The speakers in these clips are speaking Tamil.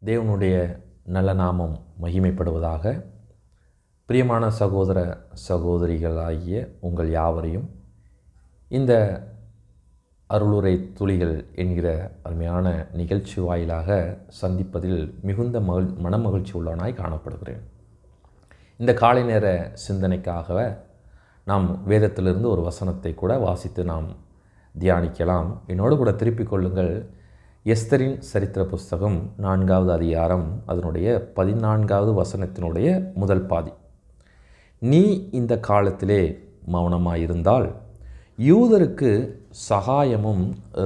தேவனுடைய நல்ல நாமம் மகிமைப்படுவதாக. பிரியமான சகோதர சகோதரிகளாகிய உங்கள் யாவரையும் இந்த அருளுரை துளிகள் என்கிற அருமையான நிகழ்ச்சி வாயிலாக சந்திப்பதில் மிகுந்த மனமகிழ்ச்சி உள்ளவனாய் காணப்படுகிறேன். இந்த காலை நேர சிந்தனைக்காக நாம் வேதத்திலிருந்து ஒரு வசனத்தை கூட வாசித்து நாம் தியானிக்கலாம். என்னோடு கூட திருப்பிக் கொள்ளுங்கள். எஸ்தரின் சரித்திர புஸ்தகம் 4வது அதிகாரம் அதனுடைய 14வது வசனத்தினுடைய முதல் பாதி. நீ இந்த காலத்திலே மௌனமாயிருந்தால் யூதருக்கு சகாயமும்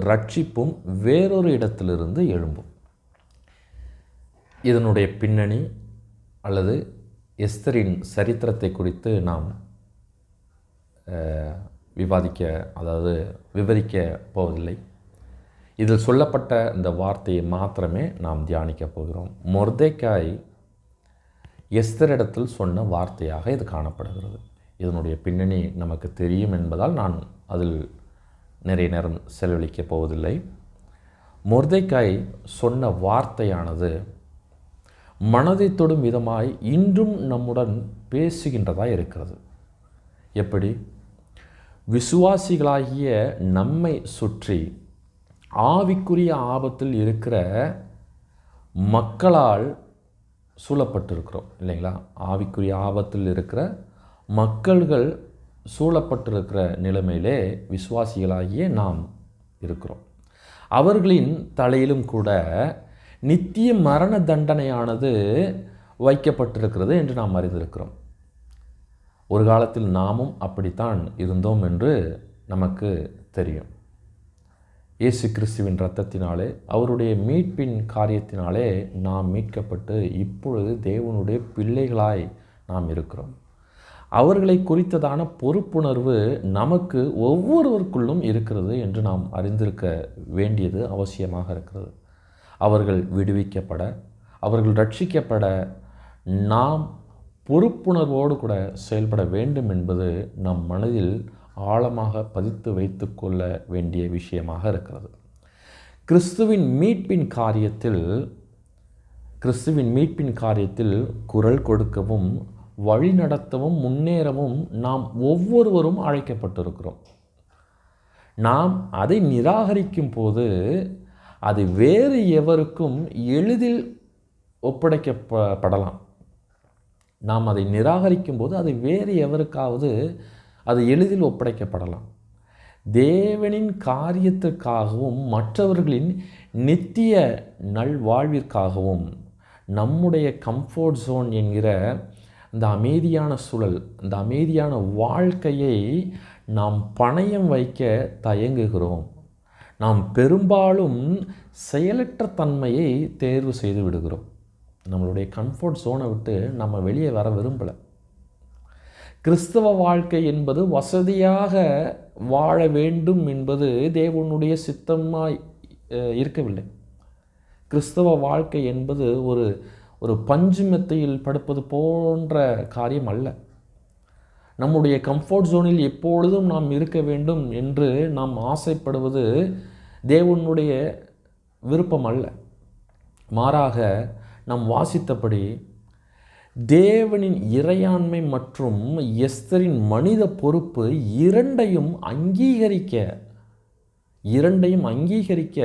ரட்சிப்பும் வேறொரு இடத்திலிருந்து எழும்பும். இதனுடைய பின்னணி அல்லது எஸ்தரின் சரித்திரத்தை குறித்து நாம் விவரிக்க போவதில்லை. இதில் சொல்லப்பட்ட இந்த வார்த்தையை மாத்திரமே நாம் தியானிக்கப் போகிறோம். மொர்தெக்காய் எஸ்தரிடத்தில் சொன்ன வார்த்தையாக இது காணப்படுகிறது. இதனுடைய பின்னணி நமக்கு தெரியும் என்பதால் நான் அதில் நிறைய நேரம் செலவழிக்கப் போவதில்லை. மொர்தெக்காய் சொன்ன வார்த்தையானது மனதை தொடும் விதமாய் இன்றும் நம்முடன் பேசுகின்றதாக இருக்கிறது. எப்படி? விசுவாசிகளாகிய நம்மை சுற்றி ஆவிக்குரிய ஆபத்தில் இருக்கிற மக்களால் சூழப்பட்டிருக்கிறோம் இல்லைங்களா? ஆவிக்குரிய ஆபத்தில் இருக்கிற மக்கள்கள் சூழப்பட்டிருக்கிற நிலைமையிலே விசுவாசிகளாகிய நாம் இருக்கிறோம். அவர்களின் தலையிலும் கூட நித்திய மரண தண்டனையானது வைக்கப்பட்டிருக்கிறது என்று நாம் அறிந்திருக்கிறோம். ஒரு காலத்தில் நாமும் அப்படித்தான் இருந்தோம் என்று நமக்கு தெரியும். இயேசு கிறிஸ்துவின் இரத்தத்தினாலே அவருடைய மீட்பின் காரியத்தினாலே நாம் மீட்கப்பட்டு இப்பொழுது தேவனுடைய பிள்ளைகளாய் நாம் இருக்கிறோம். அவர்களை குறித்ததான பொறுப்புணர்வு நமக்கு ஒவ்வொருவருக்குள்ளும் இருக்கிறது என்று நாம் அறிந்திருக்க வேண்டியது அவசியமாக இருக்கிறது. அவர்கள் விடுவிக்கப்பட, அவர்கள் ரட்சிக்கப்பட நாம் பொறுப்புணர்வோடு கூட செயல்பட வேண்டும் என்பது நம் மனதில் ஆழமாக பதித்து வைத்து கொள்ள வேண்டிய விஷயமாக இருக்கிறது. கிறிஸ்துவின் மீட்பின் காரியத்தில் குரல் கொடுக்கவும் வழி நடத்தவும் முன்னேறவும் நாம் ஒவ்வொருவரும் அழைக்கப்பட்டிருக்கிறோம். நாம் அதை நிராகரிக்கும் போது அது வேறு எவருக்கும் எளிதில் ஒப்படைக்கப்படலாம். நாம் அதை நிராகரிக்கும் போது அது வேறு எவருக்காவது அது எளிதில் ஒப்படைக்கப்படலாம். தேவனின் காரியத்திற்காகவும் மற்றவர்களின் நித்திய நல்வாழ்விற்காகவும் நம்முடைய கம்ஃபோர்ட் ஜோன் என்கிற இந்த அமைதியான சூழல், இந்த அமைதியான வாழ்க்கையை நாம் பணயம் வைக்க தயங்குகிறோம். நாம் பெரும்பாலும் செயலற்ற தன்மையை தேர்வு செய்து விடுகிறோம். நம்மளுடைய கம்ஃபோர்ட் ஜோனை விட்டு நம்ம வெளியே வர விரும்பலை. கிறிஸ்தவ வாழ்க்கை என்பது வசதியாக வாழ வேண்டும் என்பது தேவனுடைய சித்தமாய் இருக்கவில்லை. கிறிஸ்தவ வாழ்க்கை என்பது ஒரு பஞ்சு மெத்தையில் படுப்பது போன்ற காரியம் அல்ல. நம்முடைய கம்ஃபோர்ட் ஜோனில் எப்பொழுதும் நாம் இருக்க வேண்டும் என்று நாம் ஆசைப்படுவது தேவனுடைய விருப்பம் அல்ல. மாறாக நாம் வாசித்தபடி தேவனின் இறையாண்மை மற்றும் எஸ்தரின் மனித பொறுப்பு இரண்டையும் அங்கீகரிக்க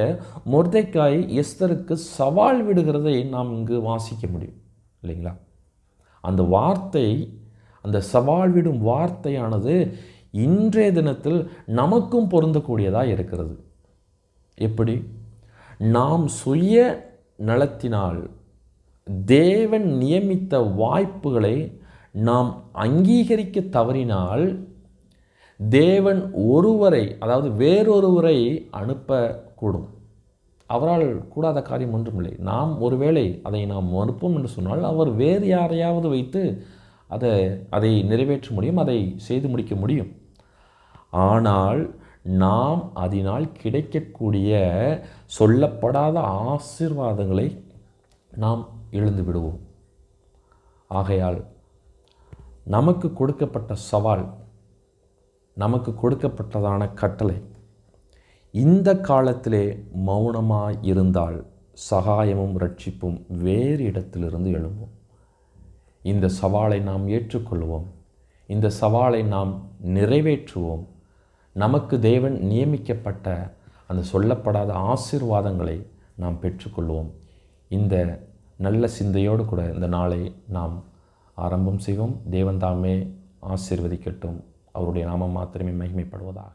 மொர்தெக்காய் எஸ்தருக்கு சவால் விடுகிறதை நாம் இங்கு வாசிக்க முடியும் இல்லைங்களா? அந்த சவால் விடும் வார்த்தையானது இன்றைய தினத்தில் நமக்கும் பொருந்தக்கூடியதாக இருக்கிறது. எப்படி? நாம் சுய நலத்தினால் தேவன் நியமித்த வாய்ப்புகளை நாம் அங்கீகரிக்க தவறினால் தேவன் வேறொருவரை அனுப்பக்கூடும். அவரால் கூடாத காரியம் ஒன்றுமில்லை. நாம் ஒருவேளை அதை நாம் மறுப்போம் என்று சொன்னால் அவர் வேறு யாரையாவது வைத்து அதை நிறைவேற்ற முடியும், அதை செய்து முடிக்க முடியும். ஆனால் நாம் அதனால் கிடைக்கக்கூடிய சொல்லப்படாத ஆசீர்வாதங்களை நாம் இழந்து விடுவோம். ஆகையால் நமக்கு கொடுக்கப்பட்ட சவால், நமக்கு கொடுக்கப்பட்டதான கட்டளை, இந்த காலத்திலே மௌனமாய் இருந்தால் சகாயமும் ரட்சிப்பும் வேறு இடத்திலிருந்து எழும்பும். இந்த சவாலை நாம் ஏற்றுக்கொள்வோம். இந்த சவாலை நாம் நிறைவேற்றுவோம். நமக்கு தேவன் நியமிக்கப்பட்ட அந்த சொல்லப்படாத ஆசீர்வாதங்களை நாம் பெற்றுக்கொள்வோம். இந்த நல்ல சிந்தையோடு கூட இந்த நாளை நாம் ஆரம்பம் செய்வோம். தேவன் தாமே ஆசீர்வதிக்கட்டும். அவருடைய நாமம் மாத்திரமே மகிமைப்படுவதாக.